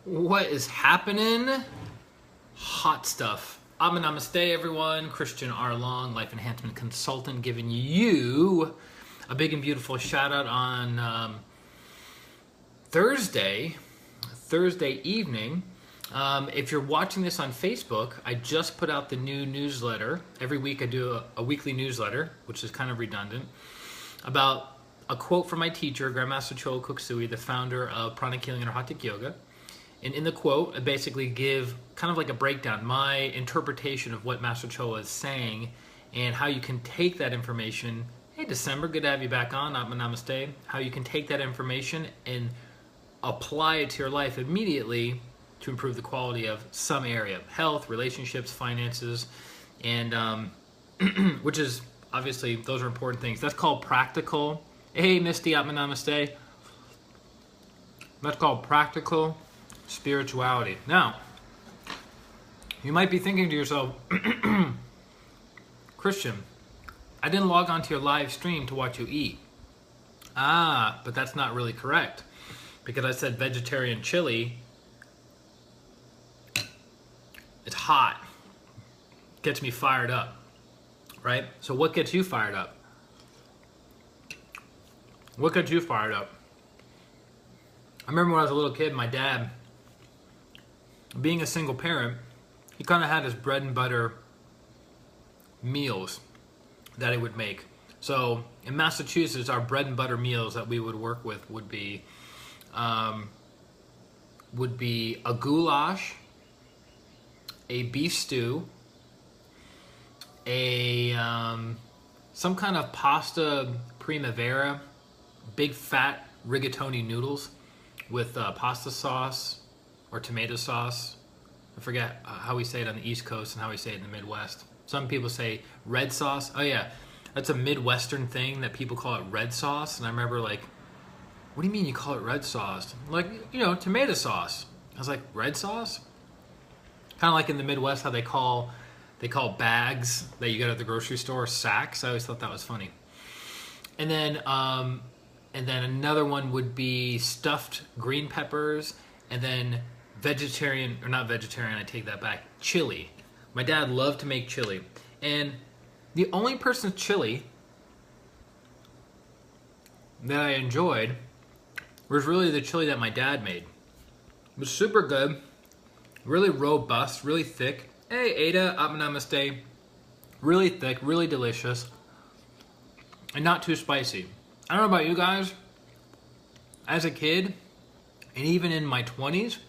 What is happening? Hot stuff. Namaste, everyone. Christian R. Long, Life Enhancement Consultant, giving you a big and beautiful shout out on Thursday evening. If you're watching this on Facebook, I just put out the new newsletter. Every week I do a weekly newsletter, which is kind of redundant, about a quote from my teacher, Grandmaster Chola Kuksui, the founder of Pranic Healing and Hatha Yoga. And in the quote, I basically give kind of like a breakdown, my interpretation of what Master Chola is saying and how you can take that information. Hey, December, good to have you back on. Namaste. How you can take that information and apply it to your life immediately to improve the quality of some area, health, relationships, finances, and which is obviously, those are important things. That's called practical. Hey, Misty, Namaste. That's called practical spirituality. Now, you might be thinking to yourself, Christian, I didn't log onto your live stream to watch you eat. But that's not really correct, because I said vegetarian chili. It's hot. Gets me fired up, right? So what gets you fired up? What gets you fired up? I remember when I was a little kid, my dad, being a single parent, he kind of had his bread and butter meals that he would make. So in Massachusetts, our bread and butter meals that we would work with would be a goulash, a beef stew, a some kind of pasta primavera, big fat rigatoni noodles with pasta sauce or tomato sauce. I forget how we say it on the East Coast and how we say it in the Midwest. Some people say red sauce. Oh yeah, that's a Midwestern thing that people call it red sauce. And I remember like, what do you mean you call it red sauce? Like, you know, tomato sauce. I was like, red sauce? Kind of like in the Midwest how they call bags that you get at the grocery store sacks. I always thought that was funny. And then another one would be stuffed green peppers, and then vegetarian, or not vegetarian, I take that back, chili. My dad loved to make chili. And the only person's chili that I enjoyed was really the chili that my dad made. It was super good, really robust, really thick. Hey, Ada, Namaste. Really thick, really delicious, and not too spicy. I don't know about you guys, as a kid, and even in my 20s,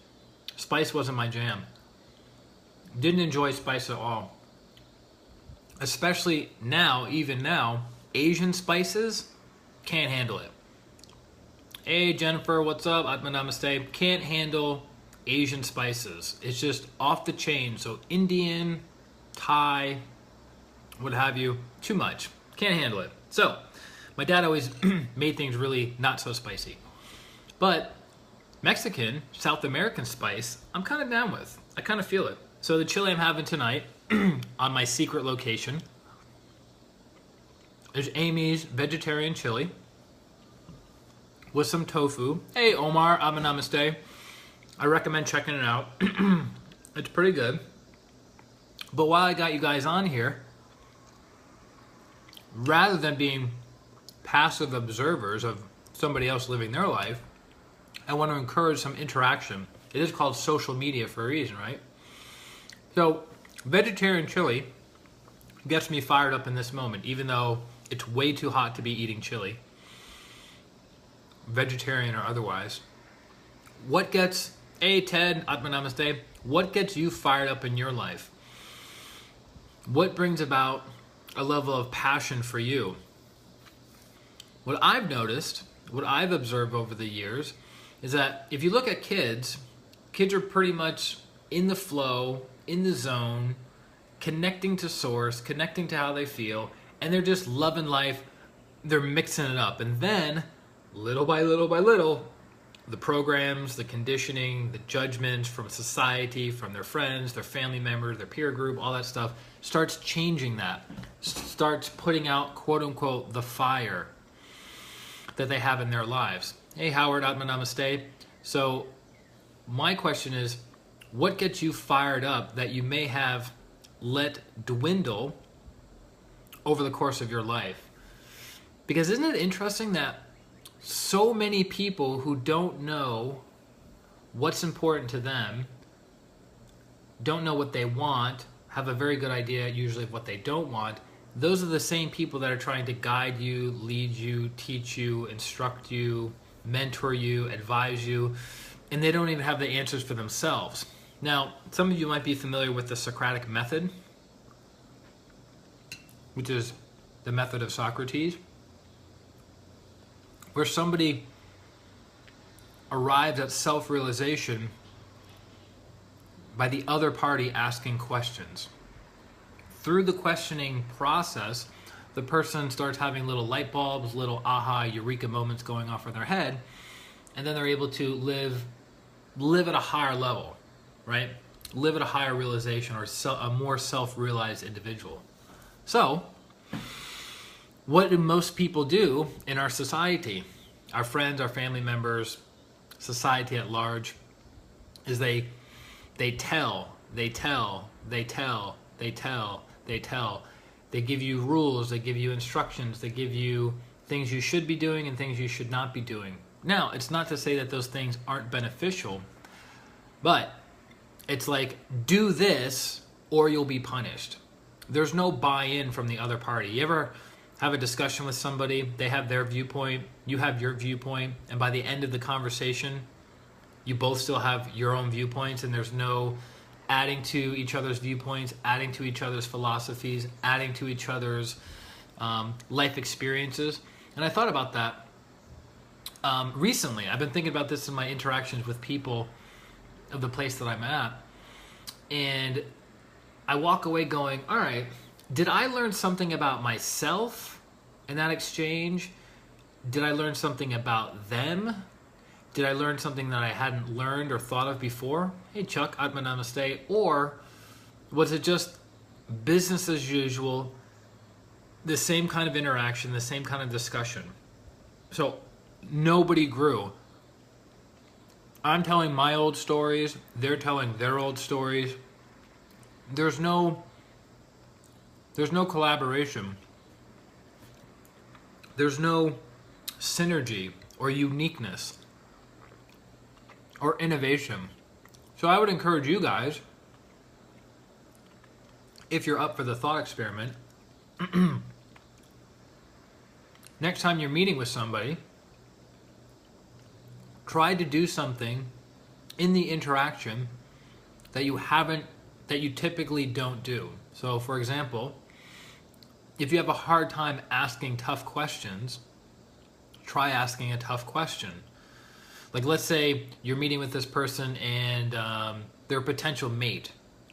spice wasn't my jam. Didn't enjoy spice at all. Especially now, even now, Asian spices, can't handle it. Hey Jennifer, what's up? Namaste. Can't handle Asian spices. It's just off the chain. So Indian, Thai, what have you, too much. Can't handle it. So my dad always made things really not so spicy. But Mexican, South American spice, I'm kind of down with. I kind of feel it. So the chili I'm having tonight on my secret location is Amy's vegetarian chili with some tofu. Hey Omar, Namaste. I recommend checking it out. It's pretty good. But while I got you guys on here, rather than being passive observers of somebody else living their life, I want to encourage some interaction. It is called social media for a reason, right? So vegetarian chili gets me fired up in this moment, even though it's way too hot to be eating chili, vegetarian or otherwise. What gets, hey Ted, Namaste, what gets you fired up in your life? What brings about a level of passion for you? What I've noticed, what I've observed over the years, is that if you look at kids are pretty much in the flow, in the zone, connecting to source, connecting to how they feel, and they're just loving life. They're mixing it up. And then, little by little by little, the programs, the conditioning, the judgments from society, from their friends, their family members, their peer group, all that stuff starts changing that. Starts putting out, quote unquote, the fire that they have in their lives. Hey Howard, Namaste. So my question is, what gets you fired up that you may have let dwindle over the course of your life? Because isn't it interesting that so many people who don't know what's important to them, don't know what they want, have a very good idea usually of what they don't want, those are the same people that are trying to guide you, lead you, teach you, instruct you, mentor you, advise you, and they don't even have the answers for themselves. Now, some of you might be familiar with the Socratic method, which is the method of Socrates, where somebody arrives at self-realization by the other party asking questions. Through the questioning process, the person starts having little light bulbs, little aha, eureka moments going off in their head, and then they're able to live at a higher level, right? Live at a higher realization, or a more self-realized individual. So, what do most people do in our society, our friends, our family members, society at large, is they tell. They give you rules, they give you instructions, they give you things you should be doing and things you should not be doing. Now, it's not to say that those things aren't beneficial, but it's like, do this or you'll be punished. There's no buy-in from the other party. You ever have a discussion with somebody, they have their viewpoint, you have your viewpoint, and by the end of the conversation, you both still have your own viewpoints, and there's no adding to each other's viewpoints, adding to each other's philosophies, adding to each other's life experiences. And I thought about that recently. I've been thinking about this in my interactions with people of the place that I'm at. And I walk away going, all right, did I learn something about myself in that exchange? Did I learn something about them? Did I learn something that I hadn't learned or thought of before? Hey Chuck, Atma Namaste. Or was it just business as usual, the same kind of interaction, the same kind of discussion? So nobody grew. I'm telling my old stories, they're telling their old stories. There's no collaboration. There's no synergy or uniqueness or innovation. So I would encourage you guys, if you're up for the thought experiment, next time you're meeting with somebody, try to do something in the interaction that you typically don't do. So for example, if you have a hard time asking tough questions, try asking a tough question. Like, let's say you're meeting with this person and they're a potential mate,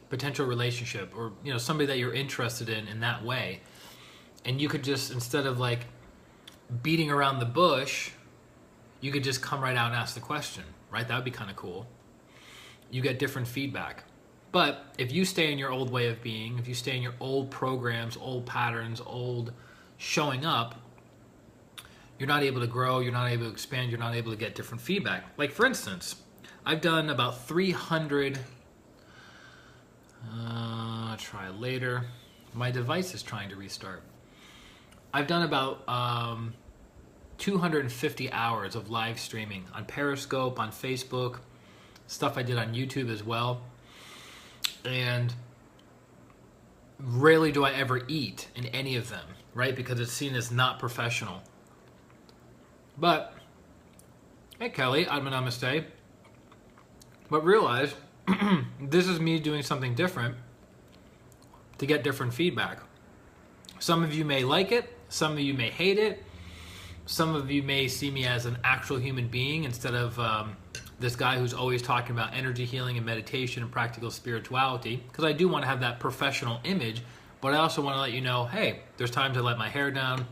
potential relationship, or somebody that you're interested in that way. And you could just, instead of like beating around the bush, you could just come right out and ask the question, right? That would be kind of cool. You get different feedback. But if you stay in your old way of being, if you stay in your old programs, old patterns, old showing up, you're not able to grow, you're not able to expand, you're not able to get different feedback. Like for instance, I've done about 300, try later. My device is trying to restart. I've done about 250 hours of live streaming on Periscope, on Facebook, stuff I did on YouTube as well. And rarely do I ever eat in any of them, right? Because it's seen as not professional. But, hey Kelly, Atma Namaste. But realize, this is me doing something different to get different feedback. Some of you may like it, some of you may hate it, some of you may see me as an actual human being instead of this guy who's always talking about energy healing and meditation and practical spirituality, because I do want to have that professional image, but I also want to let you know, hey, there's times I let my hair down.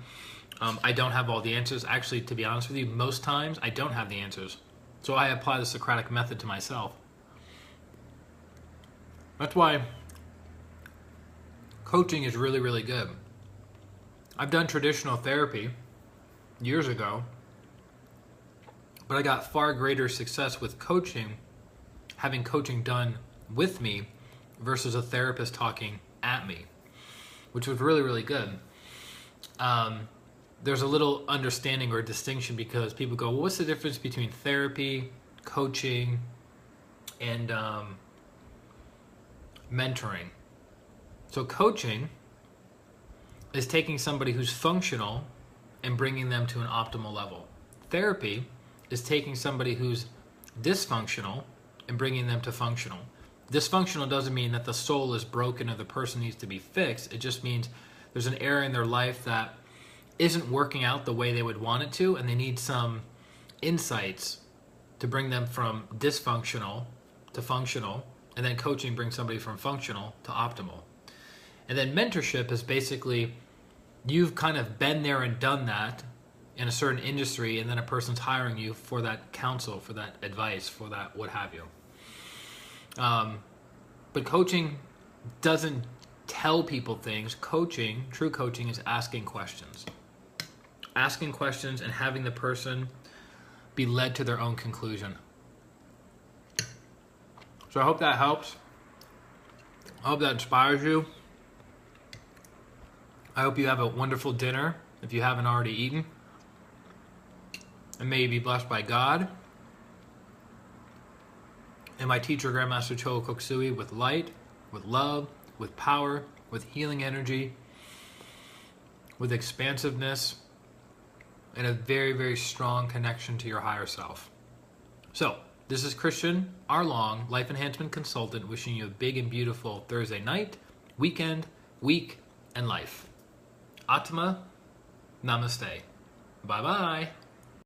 I don't have all the answers. Actually, to be honest with you, most times I don't have the answers. So I apply the Socratic method to myself. That's why coaching is really, really good. I've done traditional therapy years ago, but I got far greater success with coaching having coaching done with me versus a therapist talking at me, which was really, really good. There's a little understanding or distinction because people go, well, what's the difference between therapy, coaching, and mentoring? So coaching is taking somebody who's functional and bringing them to an optimal level. Therapy is taking somebody who's dysfunctional and bringing them to functional. Dysfunctional doesn't mean that the soul is broken or the person needs to be fixed. It just means there's an area in their life that isn't working out the way they would want it to, and they need some insights to bring them from dysfunctional to functional, and then coaching brings somebody from functional to optimal. And then mentorship is basically you've kind of been there and done that in a certain industry, and then a person's hiring you for that counsel, for that advice, for that what have you. But coaching doesn't tell people things. Coaching, true coaching, is asking questions. Asking questions and having the person be led to their own conclusion. So I hope that helps. I hope that inspires you. I hope you have a wonderful dinner if you haven't already eaten. And may you be blessed by God and my teacher, Grandmaster Choa Koksui, with light, with love, with power, with healing energy, with expansiveness, and a very, very strong connection to your higher self. So, this is Christian R. Long, Life Enhancement Consultant, wishing you a big and beautiful Thursday night, weekend, week, and life. Atma, namaste. Bye-bye.